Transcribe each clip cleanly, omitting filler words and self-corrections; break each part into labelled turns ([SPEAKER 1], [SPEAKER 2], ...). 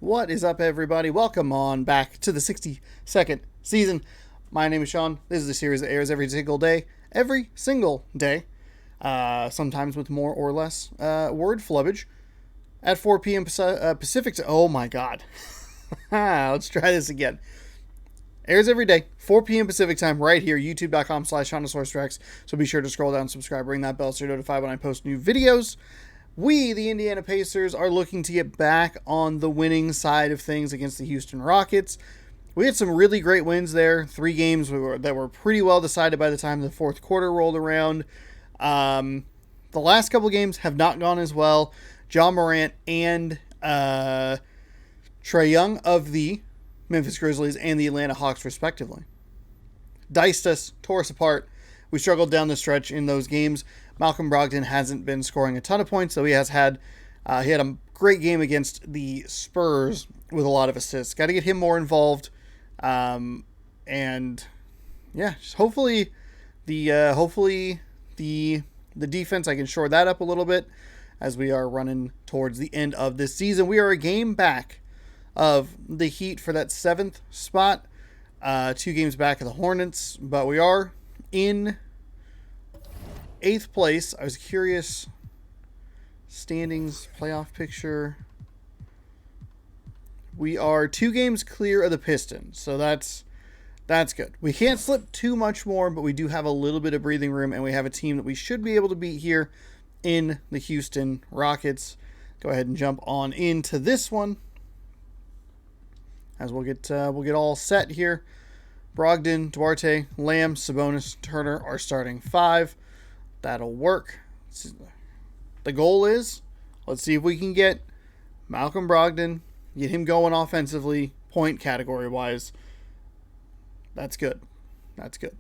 [SPEAKER 1] What is up, everybody? Welcome on back to the 62nd season. My name is Sean. This is a series that airs every single day. Sometimes with more or less word flubbage. At 4 p.m. Pacific. Oh my god. Let's try this again. Airs every day, 4 p.m. Pacific time, right here, youtube.com/SeanTheSourceTracks. So be sure to scroll down, subscribe, ring that bell so you're notified when I post new videos. We, the Indiana Pacers, are looking to get back on the winning side of things against the Houston Rockets. We had some really great wins there. 3 games that were pretty well decided by the time the fourth quarter rolled around. The last couple games have not gone as well. John Morant and Trae Young of the Memphis Grizzlies and the Atlanta Hawks, respectively, diced us, tore us apart. We struggled down the stretch in those games. Malcolm Brogdon hasn't been scoring a ton of points, though he has had a great game against the Spurs with a lot of assists. Got to get him more involved, hopefully the defense, I can shore that up a little bit as we are running towards the end of this season. We are a game back of the Heat for that 7th spot, 2 games back of the Hornets, but we are in 8th place. I was curious, standings, playoff picture. We are 2 games clear of the Pistons, so that's good. We can't slip too much more, but we do have a little bit of breathing room, and we have a team that we should be able to beat here in the Houston Rockets. Go ahead and jump on into this one as we'll get all set here. Brogdon, Duarte, Lamb, Sabonis, Turner are starting 5. That'll work. The goal is, let's see if we can get Malcolm Brogdon, get him going offensively, point category wise. That's good. That's good.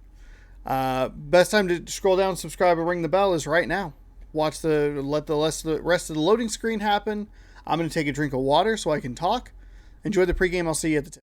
[SPEAKER 1] Best time to scroll down, subscribe, and ring the bell is right now. Let the rest of the loading screen happen. I'm going to take a drink of water so I can talk. Enjoy the pregame. I'll see you at the tip.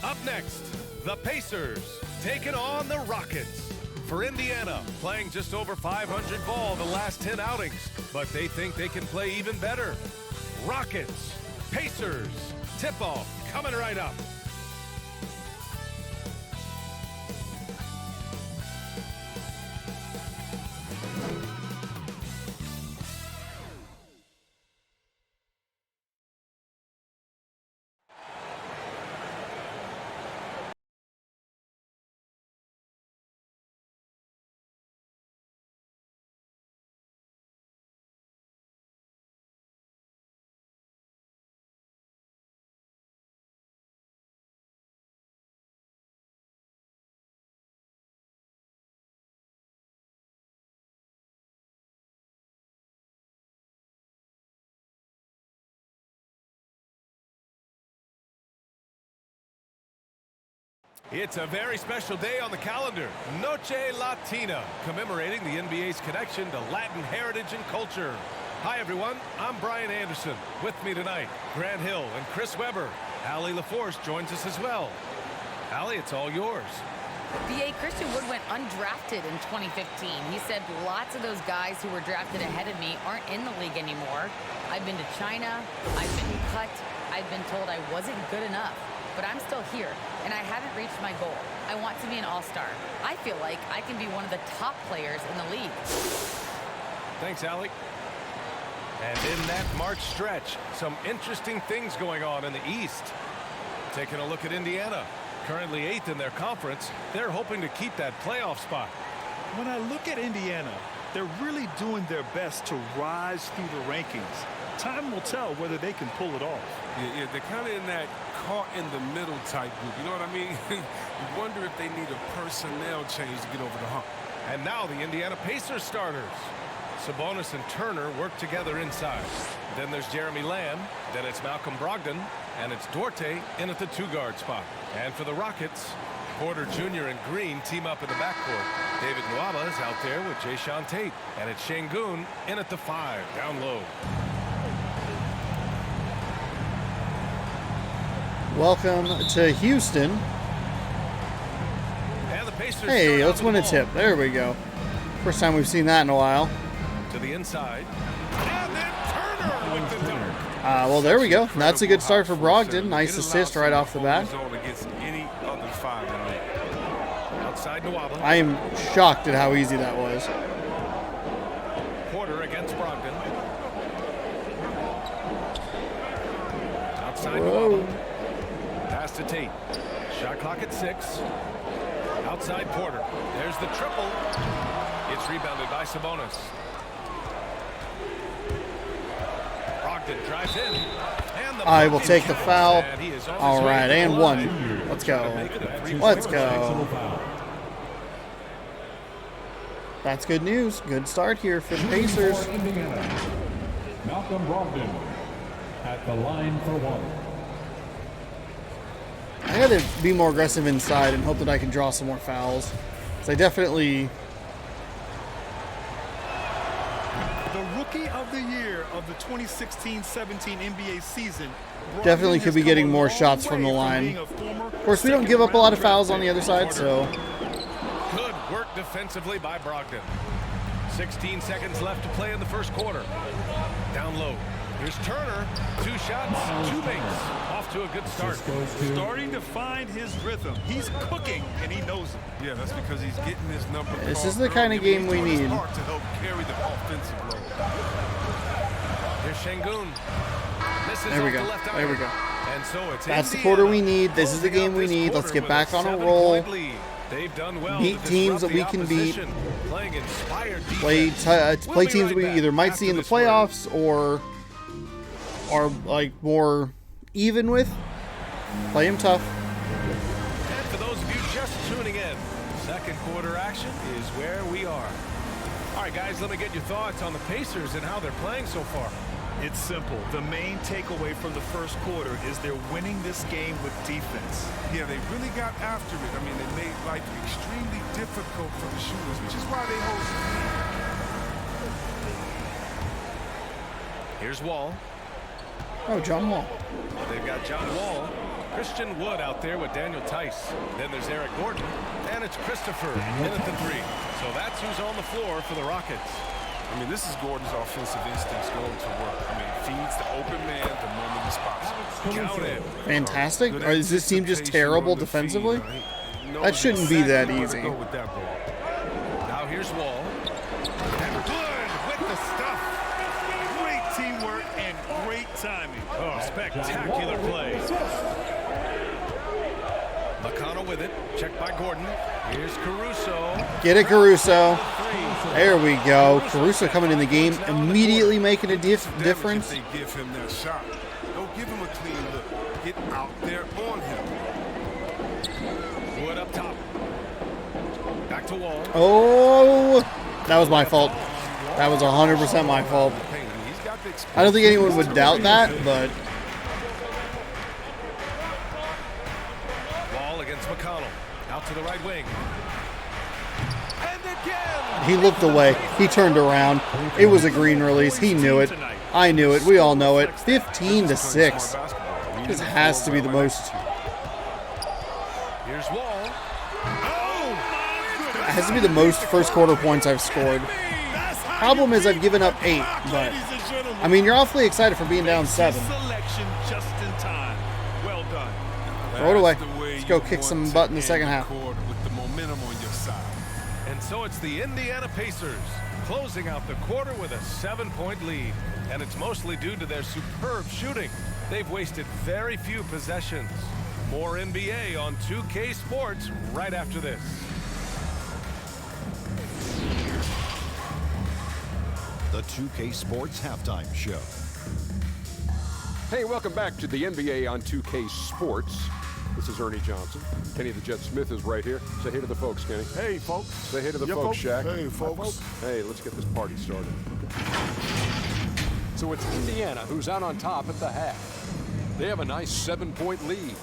[SPEAKER 2] Up next, the Pacers taking on the Rockets. For Indiana, playing just over 500 ball the last 10 outings, but they think they can play even better. Rockets, Pacers, tip-off coming right up. It's a very special day on the calendar, Noche Latina, commemorating the NBA's connection to Latin heritage and culture. Hi, everyone. I'm Brian Anderson. With me tonight, Grant Hill and Chris Webber. Allie LaForce joins us as well. Allie, it's all yours.
[SPEAKER 3] B.A. Christian Wood went undrafted in 2015. He said lots of those guys who were drafted ahead of me aren't in the league anymore. I've been to China. I've been cut. I've been told I wasn't good enough. But I'm still here, and I haven't reached my goal. I want to be an all-star. I feel like I can be one of the top players in the league.
[SPEAKER 2] Thanks, Allie. And in that March stretch, some interesting things going on in the East. Taking a look at Indiana. Currently 8th in their conference. They're hoping to keep that playoff spot.
[SPEAKER 4] When I look at Indiana, they're really doing their best to rise through the rankings. Time will tell whether they can pull it off.
[SPEAKER 5] Yeah, they're kind of in that caught-in-the-middle type group. You know what I mean? You wonder if they need a personnel change to get over the hump.
[SPEAKER 2] And now the Indiana Pacers starters. Sabonis and Turner work together inside. Then there's Jeremy Lamb. Then it's Malcolm Brogdon. And it's Duarte in at the 2-guard spot. And for the Rockets, Porter Jr. and Green team up in the backcourt. David Nwaba is out there with Jayshawn Tate. And it's Şengün in at the 5, down low.
[SPEAKER 1] Welcome to Houston.
[SPEAKER 2] And the Pacers
[SPEAKER 1] Hey,
[SPEAKER 2] start
[SPEAKER 1] let's
[SPEAKER 2] out
[SPEAKER 1] win a
[SPEAKER 2] with the ball.
[SPEAKER 1] tip. There we go. First time we've seen that in a while.
[SPEAKER 2] To the inside. And then Turner with the dunk.
[SPEAKER 1] Well, there we go. That's a good start for Brogdon. Nice assist right off the bat.
[SPEAKER 2] Outside Nwaba.
[SPEAKER 1] I am shocked at how easy that was.
[SPEAKER 2] Porter against Brogdon. Outside
[SPEAKER 1] Whoa.
[SPEAKER 2] Nwaba. Pass to Tate. Shot clock at 6. Outside Porter. There's the triple. It's rebounded by Sabonis. Brogdon drives in. And the
[SPEAKER 1] I will take the foul.
[SPEAKER 2] And he is on his
[SPEAKER 1] All
[SPEAKER 2] way
[SPEAKER 1] right,
[SPEAKER 2] to the
[SPEAKER 1] and
[SPEAKER 2] line.
[SPEAKER 1] one. Let's go.
[SPEAKER 2] Make it a 3-point
[SPEAKER 1] Let's
[SPEAKER 2] play.
[SPEAKER 1] go. That's good news. Good start here for the Pacers.
[SPEAKER 6] For Indiana, Malcolm Brogdon at the line for one.
[SPEAKER 1] I got to be more aggressive inside and hope that I can draw some more fouls. So I definitely...
[SPEAKER 4] The rookie of the year of the 2016-17 NBA season.
[SPEAKER 1] Definitely
[SPEAKER 4] Brogdon
[SPEAKER 1] could be
[SPEAKER 4] has
[SPEAKER 1] getting
[SPEAKER 4] come a
[SPEAKER 1] more
[SPEAKER 4] long
[SPEAKER 1] shots from the
[SPEAKER 4] way
[SPEAKER 1] line.
[SPEAKER 4] being a former
[SPEAKER 1] Of course, we don't give up a lot of fouls on the other side, so...
[SPEAKER 2] Good work defensively by Brogdon. 16 seconds left to play in the first quarter. Down low. Here's Turner. 2 shots, 2 makes. Off to a good start.
[SPEAKER 4] Starting to find his rhythm. He's cooking, and he knows it.
[SPEAKER 5] Yeah, that's because he's getting his number.
[SPEAKER 1] This is the kind of game we need.
[SPEAKER 5] To help carry the offensive load.
[SPEAKER 2] Here's Şengün. Misses
[SPEAKER 1] There we
[SPEAKER 2] off
[SPEAKER 1] go.
[SPEAKER 2] the left
[SPEAKER 1] There we
[SPEAKER 2] iron.
[SPEAKER 1] go.
[SPEAKER 2] And so it's
[SPEAKER 1] That's the
[SPEAKER 2] Indiana
[SPEAKER 1] quarter we need. This is the
[SPEAKER 2] closing
[SPEAKER 1] game
[SPEAKER 2] out
[SPEAKER 1] we
[SPEAKER 2] this
[SPEAKER 1] need. Let's
[SPEAKER 2] quarter
[SPEAKER 1] get
[SPEAKER 2] with
[SPEAKER 1] back on a
[SPEAKER 2] 7-point
[SPEAKER 1] roll.
[SPEAKER 2] lead. They've done well
[SPEAKER 1] Beat
[SPEAKER 2] to
[SPEAKER 1] teams that
[SPEAKER 2] disrupt
[SPEAKER 1] we
[SPEAKER 2] the
[SPEAKER 1] can beat.
[SPEAKER 2] opposition, playing inspired
[SPEAKER 1] Play
[SPEAKER 2] defense.
[SPEAKER 1] play
[SPEAKER 2] We'll be
[SPEAKER 1] teams
[SPEAKER 2] right
[SPEAKER 1] we
[SPEAKER 2] back
[SPEAKER 1] either might
[SPEAKER 2] after
[SPEAKER 1] see in the
[SPEAKER 2] this word.
[SPEAKER 1] playoffs or are like more even with. Play them tough.
[SPEAKER 2] And for those of you just tuning in, second quarter action is where we are. All right, guys, let me get your thoughts on the Pacers and how they're playing so far.
[SPEAKER 4] It's simple. The main takeaway from the first quarter is they're winning this game with defense.
[SPEAKER 5] Yeah, they really got after it. I mean, they made life extremely difficult for the shooters, which is why they host.
[SPEAKER 2] Here's Wall.
[SPEAKER 1] Oh, John Wall.
[SPEAKER 2] They've got John Wall. Christian Wood out there with Daniel Tice. Then there's Eric Gordon. And it's Christopher in at the 3. So that's who's on the floor for the Rockets.
[SPEAKER 5] I mean, this is Gordon's offensive instincts going to work. I mean, feeds the open man the moment he spots him.
[SPEAKER 2] Count it.
[SPEAKER 1] Fantastic.
[SPEAKER 5] Good
[SPEAKER 1] Or is this team just
[SPEAKER 5] anticipation
[SPEAKER 1] terrible
[SPEAKER 5] on the feed,
[SPEAKER 1] defensively?
[SPEAKER 5] right? He knows
[SPEAKER 1] That shouldn't be
[SPEAKER 5] exactly
[SPEAKER 1] that
[SPEAKER 5] where to
[SPEAKER 1] easy.
[SPEAKER 5] go with that ball.
[SPEAKER 2] Now here's Wall. And good with the stuff.
[SPEAKER 4] Great teamwork and great timing.
[SPEAKER 2] Oh, spectacular play. McConnell with it. Checked by Gordon. Here's Caruso.
[SPEAKER 1] Get it, Caruso.
[SPEAKER 2] 3.
[SPEAKER 1] There we go. Caruso coming in the game, immediately making a
[SPEAKER 5] Damage
[SPEAKER 1] difference.
[SPEAKER 5] if they give him that shot. Don't give him a clean look. Get out there on him.
[SPEAKER 2] Wood up top. Back to Wall.
[SPEAKER 1] Oh, that was my fault. That was 100% my fault.
[SPEAKER 5] He's got the
[SPEAKER 1] I don't think anyone would doubt that, but
[SPEAKER 2] Wall against McConnell. Out to the right wing. And again.
[SPEAKER 1] he looked away. He turned around. It was a green release. He knew it. I knew it. We all know it. 15-6. This has to be the most.
[SPEAKER 2] Here's Wall.
[SPEAKER 1] It has to be the most first quarter points I've scored. Problem is I've given up 8, but I mean you're awfully excited for being down 7.
[SPEAKER 4] Selection just in time. Well done.
[SPEAKER 1] Throw it away.
[SPEAKER 5] That's the way
[SPEAKER 1] Let's
[SPEAKER 5] you
[SPEAKER 1] go kick
[SPEAKER 5] want
[SPEAKER 1] some
[SPEAKER 5] to
[SPEAKER 1] butt in the
[SPEAKER 5] end
[SPEAKER 1] second half.
[SPEAKER 5] quarter with the momentum on your side.
[SPEAKER 2] And so it's the Indiana Pacers closing out the quarter with a 7-point lead. And it's mostly due to their superb shooting. They've wasted very few possessions. More NBA on 2K Sports right after this.
[SPEAKER 7] The 2K Sports Halftime Show.
[SPEAKER 8] Hey, welcome back to the NBA on 2K Sports. This is Ernie Johnson. Kenny the Jet Smith is right here. Say hey to the folks, Kenny.
[SPEAKER 5] Hey, folks.
[SPEAKER 8] Say hey to the
[SPEAKER 5] Yeah,
[SPEAKER 8] folks, Shaq.
[SPEAKER 5] Hey, folks.
[SPEAKER 8] Hey, let's get this party started. So it's Indiana who's out on top at the half. They have a nice 7-point lead.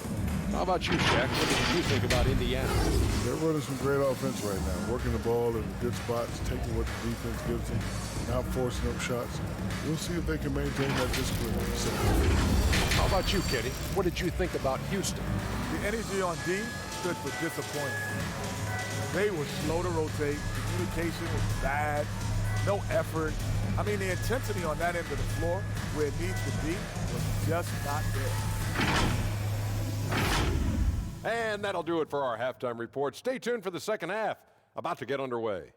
[SPEAKER 8] How about you, Jack? What did you think about Indiana?
[SPEAKER 9] They're running some great offense right now, working the ball in good spots, taking what the defense gives them, not forcing up shots. We'll see if they can maintain that discipline in the second half.
[SPEAKER 8] How about you, Kenny? What did you think about Houston?
[SPEAKER 10] The energy on D stood for disappointment. They were slow to rotate. Communication was bad. No effort. I mean, the intensity on that end of the floor where it needs to be was just not there.
[SPEAKER 8] And that'll do it for our halftime report. Stay tuned for the second half. About to get underway.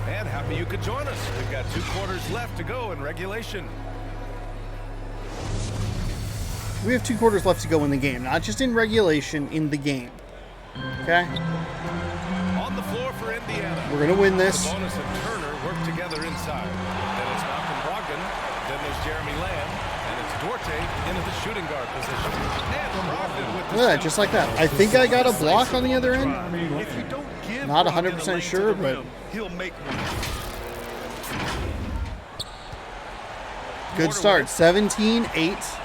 [SPEAKER 2] And happy you could join us. We've got 2 quarters left to go in regulation.
[SPEAKER 1] We have 2 quarters left to go in the game, not just in regulation, in the game. Okay?
[SPEAKER 2] On the floor for Indiana.
[SPEAKER 1] We're going to win this.
[SPEAKER 2] Sabonis and Turner work together inside. Then it's Malcolm Brogdon. Then there's Jeremy Lamb. And it's Duarte into the shooting guard position. And Brogdon with the
[SPEAKER 1] Yeah, just like that. I think I got a block on the other end.
[SPEAKER 4] If you don't give
[SPEAKER 1] Not
[SPEAKER 4] Brogdon
[SPEAKER 1] 100%
[SPEAKER 4] a lane
[SPEAKER 1] sure,
[SPEAKER 4] to the
[SPEAKER 1] but
[SPEAKER 4] rim, he'll make one.
[SPEAKER 1] good start. 17-8.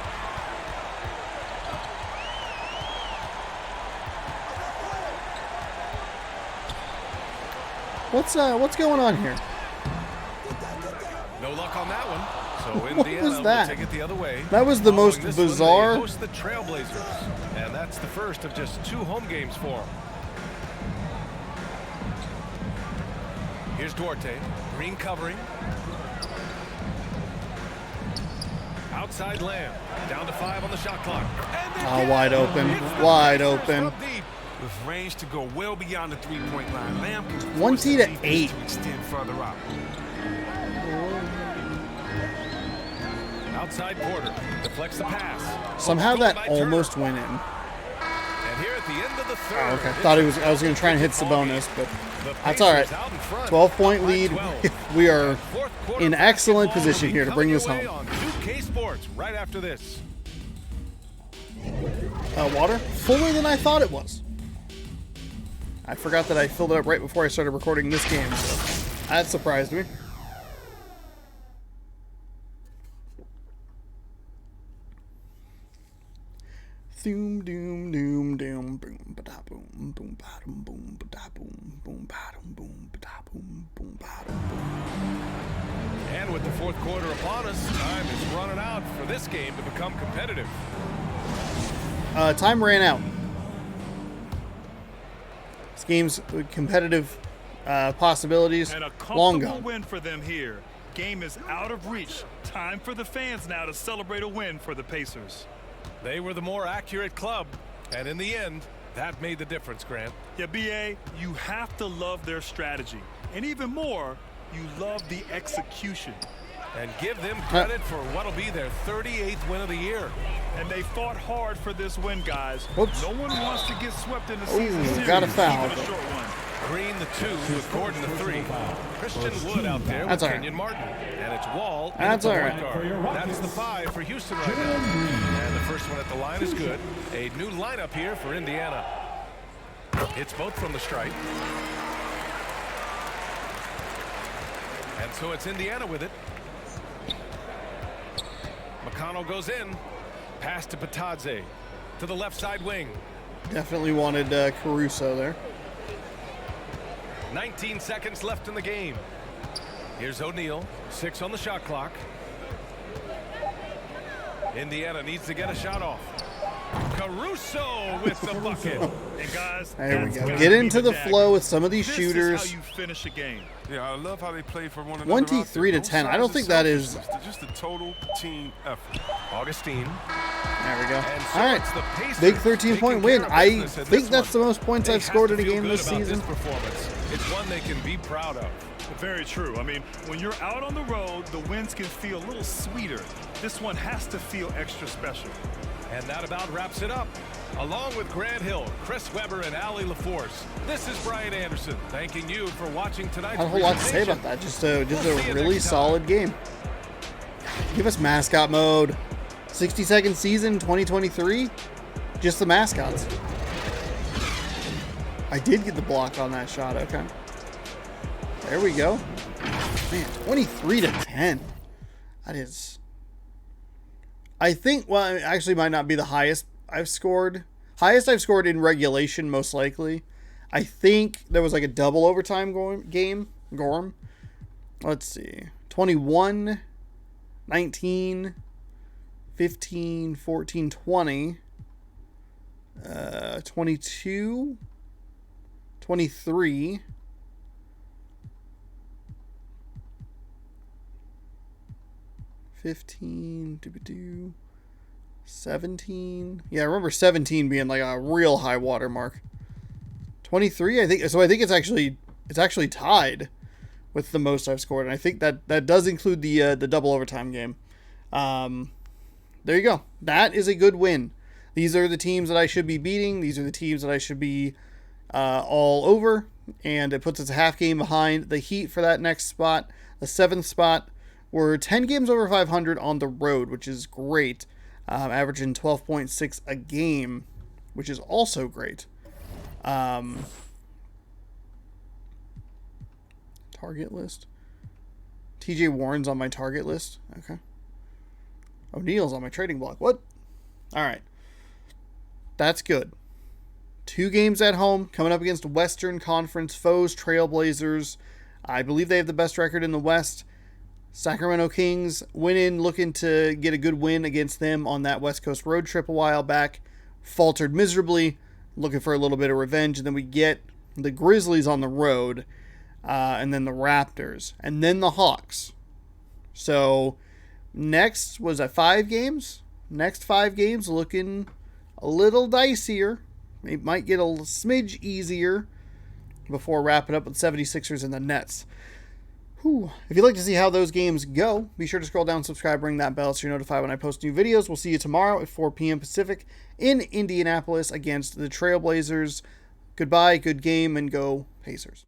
[SPEAKER 1] What's going on here?
[SPEAKER 2] No luck on that one. So
[SPEAKER 1] What
[SPEAKER 2] Indiana
[SPEAKER 1] was that?
[SPEAKER 2] will take it the other way.
[SPEAKER 1] That was the most
[SPEAKER 2] Following this one,
[SPEAKER 1] bizarre-
[SPEAKER 2] They host the Trailblazers. And that's the first of just 2 home games for them. Here's Duarte. Green covering. Outside Lamb. Down to 5 on the shot clock.
[SPEAKER 1] Oh, wide open. Wide open.
[SPEAKER 5] With range to go well beyond the three-point line. Lamb can force
[SPEAKER 1] 20
[SPEAKER 5] the
[SPEAKER 1] to
[SPEAKER 5] defense
[SPEAKER 1] 8.
[SPEAKER 5] to extend further out.
[SPEAKER 2] Outside Porter. Deflects the pass.
[SPEAKER 1] Somehow
[SPEAKER 2] Scored
[SPEAKER 1] that
[SPEAKER 2] by Turner.
[SPEAKER 1] almost went in.
[SPEAKER 2] And here at the end of the third.
[SPEAKER 1] Oh, okay. Thought I was going to try and hit Sabonis, but
[SPEAKER 2] The
[SPEAKER 1] that's all right.
[SPEAKER 2] Pacers out in front
[SPEAKER 1] 12-point
[SPEAKER 2] by
[SPEAKER 1] lead.
[SPEAKER 2] 12.
[SPEAKER 1] We are
[SPEAKER 2] Fourth quarter
[SPEAKER 1] in excellent
[SPEAKER 2] basketball
[SPEAKER 1] position
[SPEAKER 2] will be
[SPEAKER 1] here to bring
[SPEAKER 2] coming
[SPEAKER 1] this
[SPEAKER 2] your way
[SPEAKER 1] home.
[SPEAKER 2] On 2K Sports right after this.
[SPEAKER 1] Water? Fuller than I thought it was. I forgot that I filled it up right before I started recording this game, so that surprised me. Doom doom doom doom boom ba da boom boom ba dum boom ba da boom boom ba dum boom ba da boom boom ba dum boom.
[SPEAKER 2] And with the fourth quarter upon us, time is running out for this game to become competitive.
[SPEAKER 1] Time ran out. This game's competitive possibilities
[SPEAKER 4] And a
[SPEAKER 1] long
[SPEAKER 4] comfortable
[SPEAKER 1] gone.
[SPEAKER 4] win for them here. Game is out of reach. Time for the fans now to celebrate a win for the Pacers.
[SPEAKER 2] They were the more accurate club, and in the end, that made the difference, Grant.
[SPEAKER 4] Yeah, BA, you have to love their strategy. And even more, you love the execution.
[SPEAKER 2] And give them credit for what'll be their 38th win of the year.
[SPEAKER 4] And they fought hard for this win, guys.
[SPEAKER 1] Whoops.
[SPEAKER 4] No one wants to get swept in the
[SPEAKER 1] Ooh,
[SPEAKER 4] season series,
[SPEAKER 1] got a foul.
[SPEAKER 4] even a short one.
[SPEAKER 2] Green the 2 with Gordon the 3. Christian Wood out there
[SPEAKER 1] That's
[SPEAKER 2] with
[SPEAKER 1] all right.
[SPEAKER 2] Kenyon Martin. And it's Wall.
[SPEAKER 1] That's
[SPEAKER 2] at the
[SPEAKER 1] all
[SPEAKER 2] point
[SPEAKER 1] right.
[SPEAKER 2] guard. That's the 5 for Houston right now. And the first one at the line is good. A new lineup here for Indiana. It's both from the stripe. And so it's Indiana with it. McConnell goes in. Pass to Patadze. To the left side wing.
[SPEAKER 1] Definitely wanted Caruso there.
[SPEAKER 2] 19 seconds left in the game. Here's O'Neal. 6 on the shot clock. Indiana needs to get a shot off. Caruso with the bucket.
[SPEAKER 4] And guys,
[SPEAKER 1] There we
[SPEAKER 4] that's
[SPEAKER 1] go.
[SPEAKER 4] gotta
[SPEAKER 1] Get
[SPEAKER 4] be
[SPEAKER 1] into the
[SPEAKER 4] dagger.
[SPEAKER 1] flow with some of these
[SPEAKER 4] This
[SPEAKER 1] shooters.
[SPEAKER 4] is how you finish a game.
[SPEAKER 5] Yeah, I love how they play for one another.
[SPEAKER 1] 23 to 10. I don't think that is.
[SPEAKER 5] It's just a total team effort.
[SPEAKER 2] Augustine.
[SPEAKER 1] There we go.
[SPEAKER 2] And so
[SPEAKER 1] All right.
[SPEAKER 2] it's the Pacers
[SPEAKER 1] Big 13-point
[SPEAKER 2] taking
[SPEAKER 1] win.
[SPEAKER 2] care of
[SPEAKER 1] I
[SPEAKER 2] business in
[SPEAKER 1] think
[SPEAKER 2] this
[SPEAKER 1] that's
[SPEAKER 2] one.
[SPEAKER 1] the most points
[SPEAKER 2] They
[SPEAKER 1] I've
[SPEAKER 2] have
[SPEAKER 1] scored
[SPEAKER 2] to
[SPEAKER 1] in a
[SPEAKER 2] feel
[SPEAKER 1] game
[SPEAKER 2] good
[SPEAKER 1] this
[SPEAKER 2] about
[SPEAKER 1] season.
[SPEAKER 2] Performance. It's one they can be proud of.
[SPEAKER 4] Very true. I mean, when you're out on the road, the wins can feel a little sweeter. This one has to feel extra special.
[SPEAKER 2] And that about wraps it up. Along with Grant Hill, Chris Webber, and Allie LaForce, this is Brian Anderson thanking you for watching tonight's
[SPEAKER 1] Not a whole lot to say about that. Just a really solid game. Give us mascot mode. 60-second season 2023. Just the mascots. I did get the block on that shot. Okay. There we go. Man, 23-10. That is... I think, well, it actually might not be the highest I've scored. Highest I've scored in regulation, most likely. I think there was like a double overtime game. Gorm. Let's see. 21, 19, 15, 14, 20, 22, 23, 15, 17. Yeah, I remember 17 being like a real high water mark. 23, I think. So I think it's actually tied with the most I've scored, and I think that does include the double overtime game. There you go. That is a good win. These are the teams that I should be beating. These are the teams that I should be all over, and it puts us a half game behind the Heat for that next spot, the 7th spot. We're 10 games over 500 on the road, which is great. Averaging 12.6 a game, which is also great. Target list. TJ Warren's on my target list. Okay. O'Neal's on my trading block. What? All right. That's good. 2 games at home, coming up against Western Conference foes, Trailblazers. I believe they have the best record in the West. Sacramento Kings went in looking to get a good win against them on that West Coast road trip a while back. Faltered miserably, looking for a little bit of revenge. And then we get the Grizzlies on the road, and then the Raptors, and then the Hawks. So next was 5 games. Next 5 games looking a little dicier. It might get a smidge easier before wrapping up with 76ers and the Nets. Whew. If you'd like to see how those games go, be sure to scroll down, subscribe, ring that bell so you're notified when I post new videos. We'll see you tomorrow at 4 p.m. Pacific in Indianapolis against the Trailblazers. Goodbye, good game, and go Pacers.